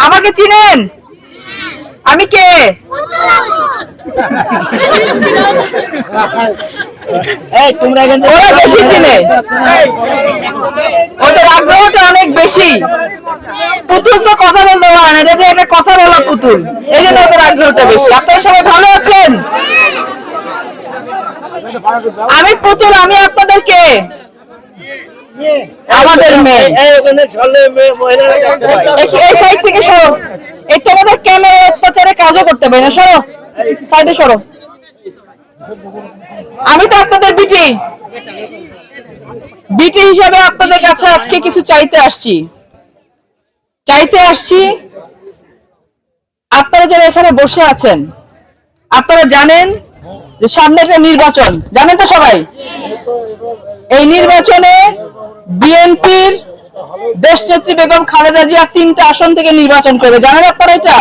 আমাকে চিনেন? আমি কে? ওরা বেশি চিনে, ওদের আগ্রহটা অনেক বেশি। পুতুল তো কথা বলতে পারে না, এটা যে একটা কথা বলা পুতুল, এই জন্য ওদের আগ্রহটা বেশি। আপনারা সবাই ভালো আছেন? আমি পুতুল, আমি আপনাদেরকে আমাদের মেয়ে এই সাইড থেকে সরো। এই তোমাদের ক্যামেরা অত্যাচারে কাজও করতে পারি না, সরো সাইডে সরো। আমি তো আপনাদের বিটি বিটি হিসাবে আপনাদের কাছে আজকে কিছু চাইতে আসছি। আপনারা যারা এখানে বসে আছেন, আপনারা জানেন যে সামনে একটা নির্বাচন, জানেন তো সবাই? এই নির্বাচনে বিএনপির দেশনেত্রী বেগম খালেদা জিয়া 3টা আসন থেকে নির্বাচন করবে। জানেন আপনারা এটা?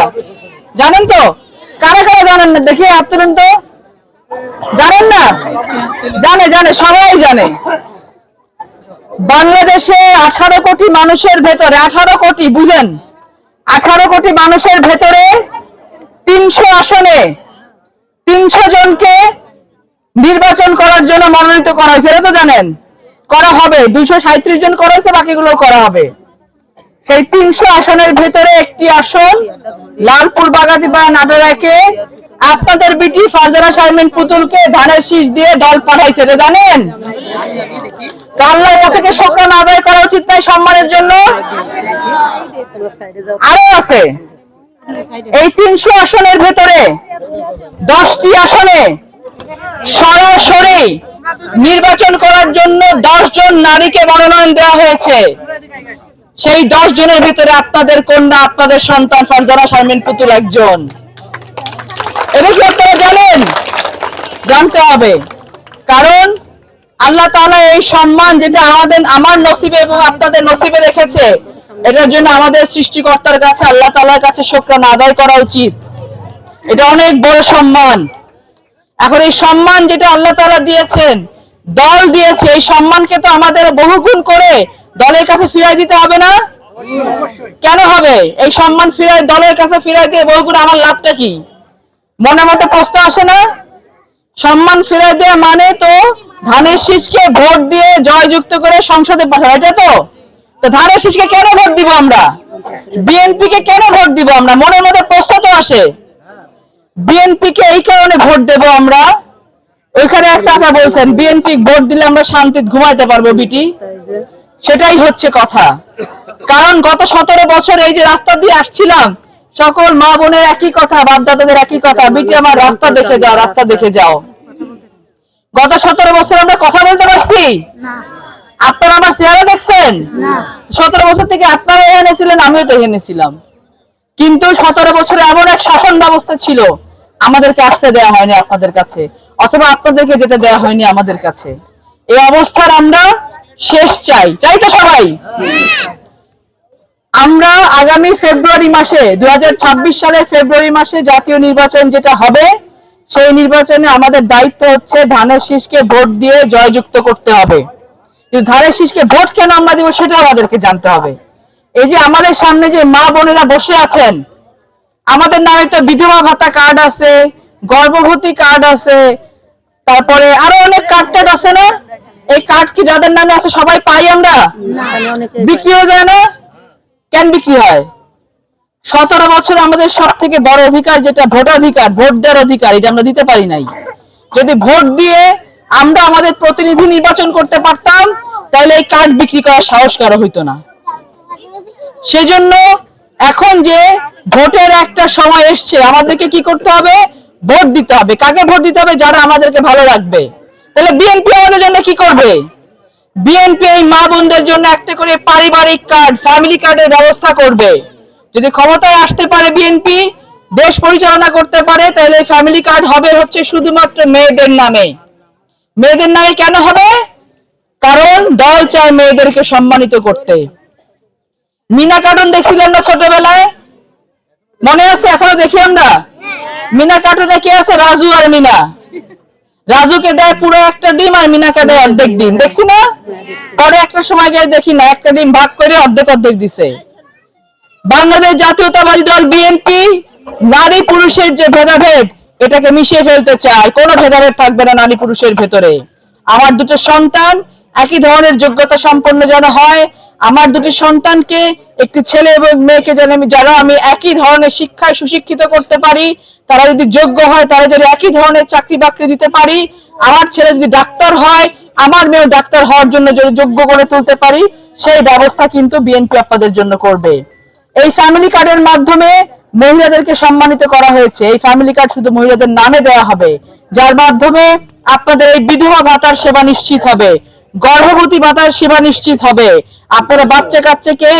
জানেন তো? কারা কারা জানেন না দেখি হাত তুলেন তো। জানেন না? জানে, সবাই জানে। বাংলাদেশে 18 কোটি মানুষের ভেতরে, 18 কোটি বুঝেন, 18 কোটি মানুষের ভেতরে 300 আসনে 300 জনকে নির্বাচন করার জন্য মনোনীত করা হয়েছে। এটা তো জানেন? করা হবে, 237 জন করা হয়েছে, বাকিগুলো করা হবে। সেই 300 আসনের ভেতরে একটি আসন লালপুর বাগাতিপাড়া নাটোরাকে আপনাদের বিটি ফারজানা শারমিন পুতুলকে ধানের শীষ দিয়ে দল পাঠাইছে, এটা জানেন? আল্লাহর কাছে শুকরানা আদায় করা উচিত তাই সম্মানের জন্য। আরো আছে এই 300 আসনের ভেতরে 10টি আসনে সরাসরি নির্বাচন করার জন্য 10 জন নারীকে মনোনয়ন দেওয়া হয়েছে। সেই 10 জনের ভিতরে আপনাদের কন্যা, আপনাদের সন্তান ফারজানা শারমিন পুতুল একজন। এটা কি আপনারা জানেন? জানতে হবে, কারণ আল্লাহ তাআলা এই সম্মান যেটা আমার নসিবে এবং আপনাদের নসিবে রেখেছে, এটার জন্য আমাদের সৃষ্টিকর্তার কাছে, আল্লাহ তাআলার কাছে শুকরানা আদায় করা উচিত। এটা অনেক বড় সম্মান। এখন এই সম্মান যেটা আল্লাহ তাআলা দিয়েছেন, দল দিয়েছে, এই সম্মানকে তো আমাদের বহুগুণ করে দলের কাছে ফিরাই দিতে হবে না? কেন হবে? এই সম্মান দলের কাছে ফিরাই দিয়ে বহুগুণ আমার লাভটা কি? মনে মতো প্রশ্ন আসে না? সম্মান ফিরাই দেওয়া মানে তো ধানের শীষকে ভোট দিয়ে জয়যুক্ত করে সংসদে পাঠানো, এটা তো। ধানের শীষকে কেন ভোট দিব আমরা? বিএনপি কে কেন ভোট দিব আমরা? মনের মধ্যে প্রশ্ন তো আসে। বিএনপি কে এই কারণে ভোট দেব আমরা। ওইখানে এক চাচা বলছেন বিএনপি ভোট দিলে আমরা শান্তিতে ঘুমাইতে পারবো বিটি। সেটাই হচ্ছে কথা। কারণ গত 17 বছর এই যে রাস্তা দিয়ে আসছিলাম, সকল মা বোনের একই কথা, বাপদাদাদের একই কথা, বিটি আমার রাস্তা দেখে যাও, রাস্তা দেখে যাও। গত 17 বছর আমরা কথা বলতে পারছি? আপনারা আমার চেহারা দেখছেন? 17 বছর থেকে আপনারা এখানে ছিলেন, আমিও তো এখানে ছিলাম। কিন্তু 17 বছরে এমন এক শাসন ব্যবস্থা ছিল, আমাদেরকে আসতে দেওয়া হয়নি আপনাদের কাছে, অথবা আপনাদেরকে যেতে দেওয়া হয়নি আমাদের কাছে। এই অবস্থার আমরা শেষ চাই তো সবাই। আমরা আগামী ফেব্রুয়ারি মাসে 2026 সালের ফেব্রুয়ারি মাসে জাতীয় নির্বাচন যেটা হবে, সেই নির্বাচনে আমাদের দায়িত্ব হচ্ছে ধানের শীষকে ভোট দিয়ে জয়যুক্ত করতে হবে। কিন্তু ধানের শীষকে ভোট কেন আমরা দিব সেটা আমাদেরকে জানতে হবে। এই যে আমাদের সামনে যে মা বোনেরা বসে আছেন, আমাদের নামে তো বিধবা ভাতা কার্ড আছে, গর্ভবতী কার্ড আছে, তারপরে আরো অনেক কার্ড আছে না? এই কার্ড কি যাদের নামে আছে সবাই পাই আমরা? বিক্রি হয়ে যায় না? কেন বিক্রি হয়? 17 বছর আমাদের সব থেকে বড় অধিকার যেটা ভোটাধিকার, ভোট দেওয়ার অধিকার, এটা আমরা দিতে পারি নাই। যদি ভোট দিয়ে আমরা আমাদের প্রতিনিধি নির্বাচন করতে পারতাম, তাহলে এই কার্ড বিক্রি করার সাহস কারো হইতো না। সেজন্য এখন যে ভোটের একটা সময় এসছে, আমাদেরকে কি করতে হবে? ভোট দিতে হবে। কাকে ভোট দিতে হবে? যারা আমাদেরকে ভালো রাখবে। তাহলে বিএনপি আমাদের জন্য কি করবে? বিএনপি এই মা বোনদের জন্য একটা করে পারিবারিক কার্ড, ফ্যামিলি কার্ডের ব্যবস্থা করবে। যদি ক্ষমতায় আসতে পারে বিএনপি, দেশ পরিচালনা করতে পারে, তাহলে ফ্যামিলি কার্ড হবে হচ্ছে শুধুমাত্র মেয়েদের নামে। মেয়েদের নামে কেন হবে? কারণ দল চায় মেয়েদেরকে সম্মানিত করতে। মিনা কার্টুন দেখছিলেন না ছোটবেলায়? মনে আছে? এখনো দেখি আমরা। মিনা কার্টুনে কে আছে? রাজু আর মিনা। রাজুকে দেয় পুরো একটা ডিম আর মিনাকে দেয় অর্ধেক ডিম, দেখছি না? পরে একটা সময় গিয়ে দেখি না, একটা ডিম ভাগ করে অর্ধেক অর্ধেক দিছে। বাংলাদেশ জাতীয়তাবাদী দল বিএনপি নারী পুরুষের যে ভেদাভেদ এটাকে মিশিয়ে ফেলতে চায়। কোনো ভেদাভেদ থাকবে না নারী পুরুষের ভেতরে। আমার দুটো সন্তান একই ধরনের যোগ্যতা সম্পন্ন যেন হয়, আমার দুটি সন্তানকে একটি ছেলে এবং মেয়েকে যেন আমি একই ধরনের শিক্ষায় সুশিক্ষিত করতে পারি, তারা যদি যোগ্য হয় তারা যদি একই ধরনের চাকরি বাকরি দিতে পারি, আমার ছেলে যদি ডাক্তার হয় আমার মেয়েও ডাক্তার হওয়ার জন্য যদি যোগ্য করে তুলতে পারি, সেই ব্যবস্থা কিন্তু বিএনপি আপনাদের জন্য করবে। এই ফ্যামিলি কার্ডের মাধ্যমে মহিলাদেরকে সম্মানিত করা হয়েছে। এই ফ্যামিলি কার্ড শুধু মহিলাদের নামে দেওয়া হবে, যার মাধ্যমে আপনাদের এই বিধবা ভাতার সেবা নিশ্চিত হবে, গর্ভবতী ভাতার সেবা নিশ্চিত হবে, আপনারা বাচ্চা কাচ্চাকে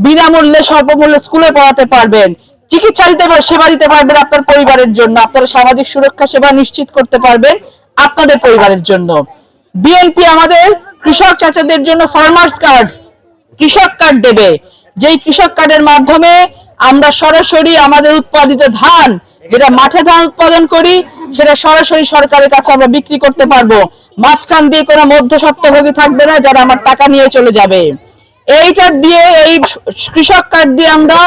বিনামূল্যে স্বল্পমূল্যে স্কুলে পড়াতে পারবেন, চিকিৎসা দিতে সেবা দিতে পারবেন আপনার পরিবারের জন্য, আপনারা সামাজিক সুরক্ষা সেবা নিশ্চিত করতে পারবেন আপনাদের পরিবারের জন্য। বিএনপি আমাদের কৃষক চাচাদের জন্য ফার্মার্স কার্ড, কৃষক কার্ড দেবে, যেই কৃষক কার্ডের মাধ্যমে আমরা সরাসরি আমাদের উৎপাদিত ধান, যেটা মাঠে ধান উৎপাদন করি, সেটা সরাসরি সরকারের কাছে আমরা বিক্রি করতে পারবো। মাঝখান দিয়ে কোনো মধ্যস্বত্বভোগী থাকবে না যারা আমার টাকা নিয়ে চলে যাবে। এইটা দিয়ে, এই কৃষক কার্ড দিয়ে আমরা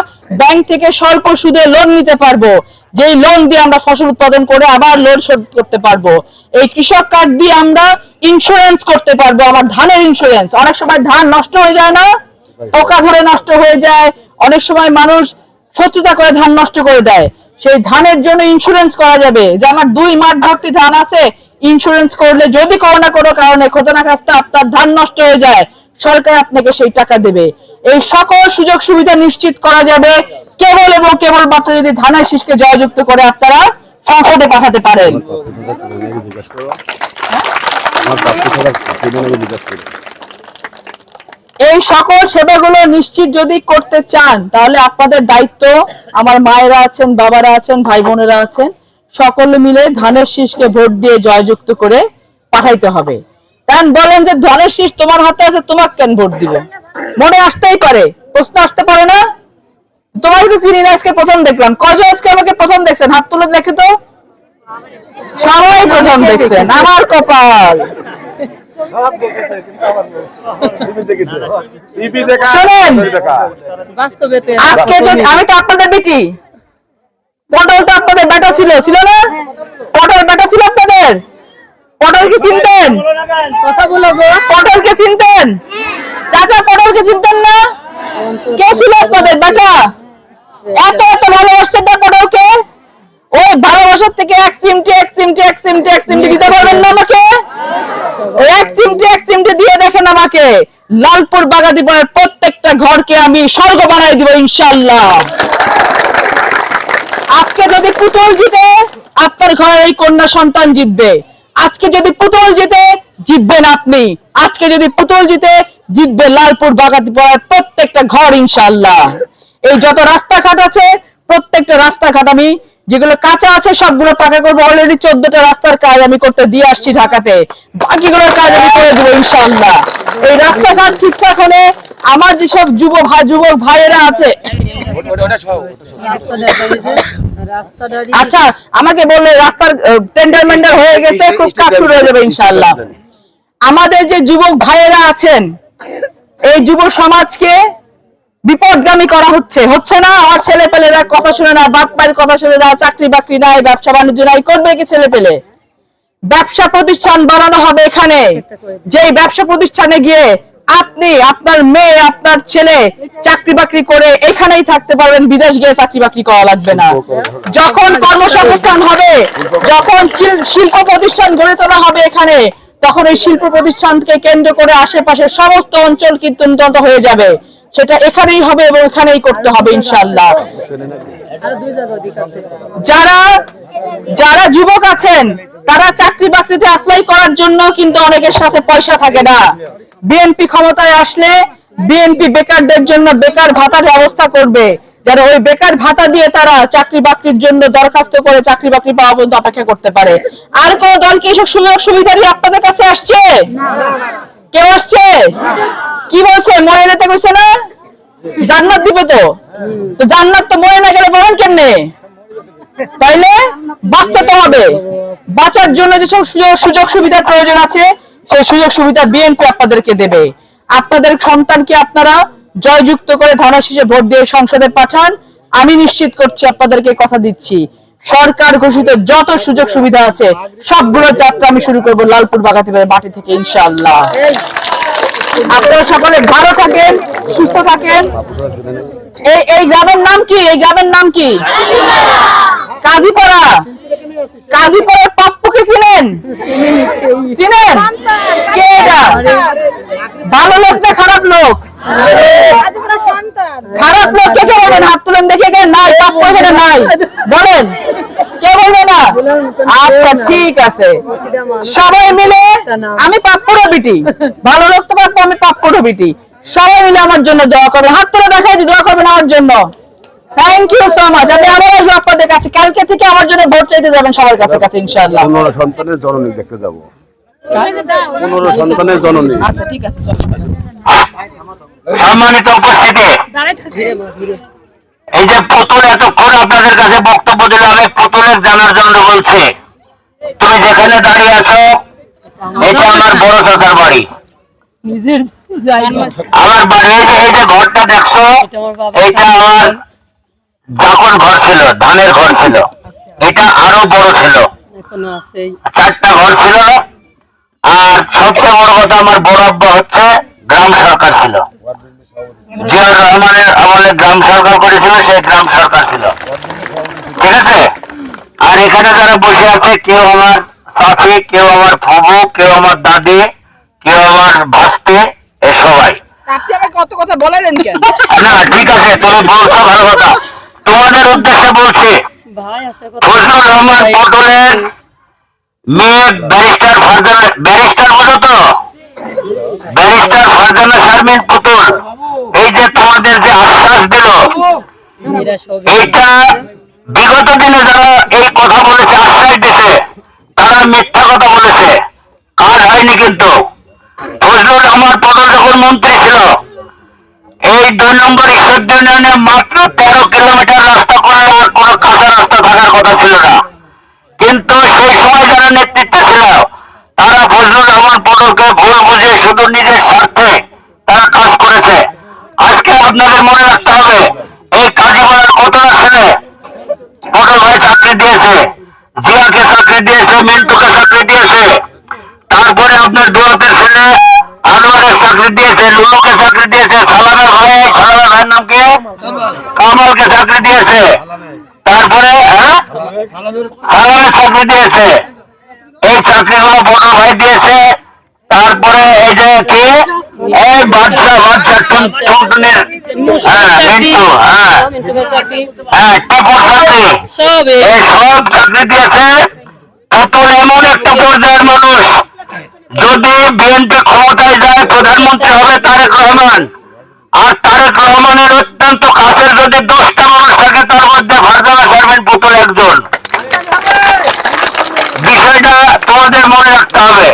ব্যাংক থেকে স্বল্প সুদে লোন নিতে পারবো, যেই লোন দিয়ে আমরা ফসল উৎপাদন করে আবার লোন শোধ করতে পারবো। এই কৃষক কার্ড দিয়ে আমরা ইন্স্যুরেন্স করতে পারবো, আমার ধানের ইন্স্যুরেন্স। অনেক সময় ধান নষ্ট হয়ে যায় না, পোকা ধরে নষ্ট হয়ে যায়, অনেক সময় মানুষ শত্রুতা করে ধান নষ্ট করে দেয়, সেই ধানের জন্য ইন্স্যুরেন্স করা যাবে। যে আমার 2 মাঠ ভর্তি ধান আছে, ইন্স্যুরেন্স করলে যদি কোনো কারণে ঘটনাগ্রস্ত আপনার ধান নষ্ট হয়ে যায়, সরকার আপনাকে সেই টাকা দেবে। এই সকল সুযোগ সুবিধা নিশ্চিত করা যাবে কেবল এবং কেবলমাত্র যদি ধানের শীষকে জয়যুক্ত করে আপনারা সংসদে পাঠাতে পারেন। এই সকল সেবাগুলো নিশ্চিত যদি করতে চান তাহলে আপনাদের দায়িত্ব, আমার মায়েরা আছেন, বাবারা আছেন, ভাই বোনেরা আছেন, সকলে মিলে ধানের শীষকে ভোট দিয়ে জয়যুক্ত করে পাঠাইতে হবে। কারণ বলেন যে ধানের শীষ তোমার হাতে আছে, তোমাকে কেন ভোট দিব? মনে আসতেই পারে, প্রশ্ন আসতে পারে না? তোমার তো চিনি না, আজকে প্রথম দেখলাম। কয়জন আজকে আমাকে প্রথম দেখছেন? হাত তুলে দেখে তো। সবাই প্রথম দেখছেন, আমার কপাল। আজকে যদি আমি তো আপনাদের বেটি, পটল তো আপনাদের বেটা ছিল না? পটল বেটা ছিল আপনাদের? পটলকে চিনতেন? কথা বলো গো। পটলকে চিনতেন? চাচা পটলকে চিনতেন না? কে ছিল আপনাদের বেটা? এত এত ভালোবাসছেন না পটলকে? ওই ভালোবাসার থেকে এক চিমটি দিতে পারবেন না আমাকে? ওই এক চিমটি দিয়ে দেখেন আমাকে, লালপুর বাগাতিপাড়ার প্রত্যেকটা ঘরকে আমি স্বর্গ বানাই দিব ইনশাআল্লাহ। আজকে যদি পুতুল জিতে আপনার ঘরে এই কন্যা সন্তান জিতবে, আজকে যদি পুতুল জিতে জিতবেন আপনি, আজকে যদি পুতুল জিতে জিতবে লালপুর বাগাতিপাড়ার প্রত্যেকটা ঘর ইনশাআল্লাহ। এই যত রাস্তাঘাট আছে প্রত্যেকটা রাস্তাঘাট আমি যেগুলো কাঁচা আছে সবগুলো পাকা করবো। অলরেডি 14টা রাস্তার কাজ আমি করতে দিয়ে আসছি ঢাকাতে, বাকিগুলোর কাজ আমি করে দেবো ইনশাআল্লাহ। এই রাস্তাঘাট ঠিকঠাক হলে আমার যেসব যুবক ভাইয়েরা আছে, আচ্ছা আমাকে বললে রাস্তার টেন্ডার হয়ে গেছে, খুব কাজ শুরু হয়ে যাবে ইনশাআল্লাহ। আমাদের যে যুবক ভাইয়েরা আছেন, এই যুব সমাজকে বিপদগামী করা হচ্ছে না। আমার ছেলে পেলেরা কথা শুনে না, বাপ মায়ের কথা শুনে না, চাকরি বাকরি নাই, ব্যবসা বাণিজ্য নাই, করবে কি ছেলে পেলে? ব্যবসা প্রতিষ্ঠান বানানো হবে এখানে, যেই ব্যবসা প্রতিষ্ঠানে গিয়ে আপনি, আপনার মেয়ে, আপনার ছেলে চাকরি বাকরি করে এখানেই থাকতে পারবেন, বিদেশ গিয়ে চাকরি বাকরি করা লাগবে না। যখন কর্মসংস্থান হবে, যখন শিল্প প্রতিষ্ঠান গড়ে তোলা হবে এখানে, তখন এই শিল্প প্রতিষ্ঠানকে কেন্দ্র করে আশেপাশের সমস্ত অঞ্চল কিন্তু উন্নত হয়ে যাবে। সেটা এখানেই হবে এবং এখানেই করতে হবে ইনশাআল্লাহ। যারা যুবক আছেন তারা চাকরি বাকরিতে অ্যাপ্লাই করার জন্য কিন্তু অনেকের সাথে পয়সা থাকে না। বিএনপি ক্ষমতায় আসলে বিএনপি বেকারদের জন্য বেকার ভাতার ব্যবস্থা করবে, যারা ওই বেকার ভাতা দিয়ে তারা চাকরি বাকরির জন্য দরখাস্ত করে চাকরি বাকরি পাওয়া পর্যন্ত অপেক্ষা করতে পারে। আর কোন দল কি এসব সুযোগ সুবিধা নিয়ে আপনাদের কাছে আসছে? কেউ আসছে? কি বলছে? মরে যেতে কইছে না? জান্নাত দিবে তো জান্নাত তো মরে না গেলে বলেন কেমনে? তাইলে বাঁচতে তো হবে। বাঁচার জন্য যেসব সুযোগ সুবিধার প্রয়োজন আছে সেই সুযোগ সুবিধা বিএনপি আপনাদেরকে দেবে। আপনাদের সন্তানকে আপনারা জয়যুক্ত করে ধানের ভোট দিয়ে সংসদে পাঠান। আমি নিশ্চিত করছি, আপনাদেরকে কথা দিচ্ছি, সরকার ঘোষিত যত সুযোগ সুবিধা আছে সবগুলোর যাত্রা আমি শুরু করব লালপুর বাগাতিপাড়ার মাটি থেকে ইনশাআল্লাহ। আপনারা সকলে ভালো থাকেন, সুস্থ থাকেন। এই গ্রামের নাম কি? এই গ্রামের নাম কি? কাজীপাড়া। কাজীপাড়ার পাপ্পুকে চিনেন? চিনেন? কে এটা? ভালো লোক না খারাপ লোক? খারাপ লোক কে কে বলবেন? হাত তুলেন দেখে। নাই, পাপ্পু এখানে নাই, বলেন কে বলবে না? আচ্ছা ঠিক আছে, সবাই মিলে, আমি পাপ্পুরও বিটি, ভালো লোক তো পাপ্পু, আমি পাপ্পুরও বিটি, সবাই মিলে আমার জন্য দোয়া করবেন। হাত তুলে দেখাই যে দোয়া করবেন আমার জন্য। Thank you so much. আমি আবার আসবো আপনাদের কাছে, কালকে থেকে আমার জন্য ভোট চাইতে যাবেন সবার কাছে কাছে ইনশাআল্লাহ। 15 সন্তানের জননী দেখতে যাব। 15 সন্তানের জননী। আচ্ছা ঠিক আছে, চল। সম্মানিত উপস্থিতি, এই যে পুতুল এতক্ষণ আপনাদের কাছে বক্তব্য দিল, আমি পুতুলের জানার জন্য বলছি, তুমি যেখানে দাঁড়িয়ে আছো এটা আমার বড় চাচার বাড়ি। আমার বাড়ি এই যে ঘরটা দেখছো, এটা আমার যখন ঘর ছিল, ধানের ঘর ছিল, এটা আরো বড় ছিল, 4টা ঘর ছিল। আর সবচেয়ে বড় কথা, আমার বড় আব্বা হচ্ছে গ্রাম সরকার ছিল, জিয়াউর রহমানের আমলে গ্রাম সরকার করেছিল, সেই গ্রাম সরকার ছিল, ঠিক আছে। আর এখানে যারা বসে আছে, কেউ আমার চাচি, কেউ আমার ফুবু, কেউ আমার দাদি, কেউ আমার ভাস্তে, এ সবাই। কত কথা বলেন কেন? না ঠিক আছে, তুমি বলছো ভালো কথা, তোমাদের উদ্দেশ্যে বলছি। ফজলুর রহমান পটলের মেয়ে ব্যারিস্টার ফারজানা, ব্যারিস্টার বোঝো তো, ব্যারিস্টার ফারজানা শারমিন পুতুল, এই যে তোমাদের যে আশ্বাস দিল, এইটা বিগত দিনে যারা এই কথা বলেছে, আশ্বাস দিছে, তারা মিথ্যা কথা বলেছে, কাজ হয়নি। কিন্তু ফজলুর রহমান পটল যখন মন্ত্রী ছিল, এই 2 নম্বর ঈশ্বরদী ইউনিয়নে মাত্র 13 কিলোমিটার রাস্তা করলে আর কোনো কাঁচা রাস্তা থাকার কথা ছিল না। কিন্তু সেই সময় যারা নেতৃত্বে ছিল, তারা ফজলুর রহমান পটলকে ভুল বুঝে শুধু নিজের স্বার্থে তারা কাজ করেছে। আজকে আপনাদের মনে রাখতে হবে, এই কাজীপাড়ার কত ছেলে পটল ভাই চাকরি দিয়েছে, জিয়াকে চাকরি দিয়েছে, মিন্টুকে চাকরি দিয়েছে, তারপরে আপনার দুয়াতের ছেলে আনোয়ারের চাকরি দিয়েছে, লুলুকে চাকরি দিয়েছে, সালামের ভাইয়ের নাম কি, কামালকে চাকরি দিয়েছে, তারপরে সালামের চাকরি দিয়েছে। এই চাকরিগুলো পটল ভাই দিয়েছে। তারপরে এই যে কি, এই বাচ্চা টুনটুনির মিন্টু, টিপুর চাকরি, এই সব চাকরি দিয়েছে। পুতুল এমন একটা পর্যায়ের মানুষ, যদি বিএনপি ক্ষমতায় যায়, প্রধানমন্ত্রী হবে তারেক রহমান, আর তারেক রহমানের অত্যন্ত কাছের যদি 10টা মানুষ থাকে, তার মধ্যে ফারজানা শারমিন পুতুল একজন। বিষয়টা তোমাদের মনে রাখতে হবে,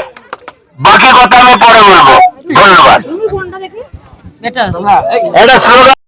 বাকি কথা আমি পরে বলবো। ধন্যবাদ। এটা স্লোগান।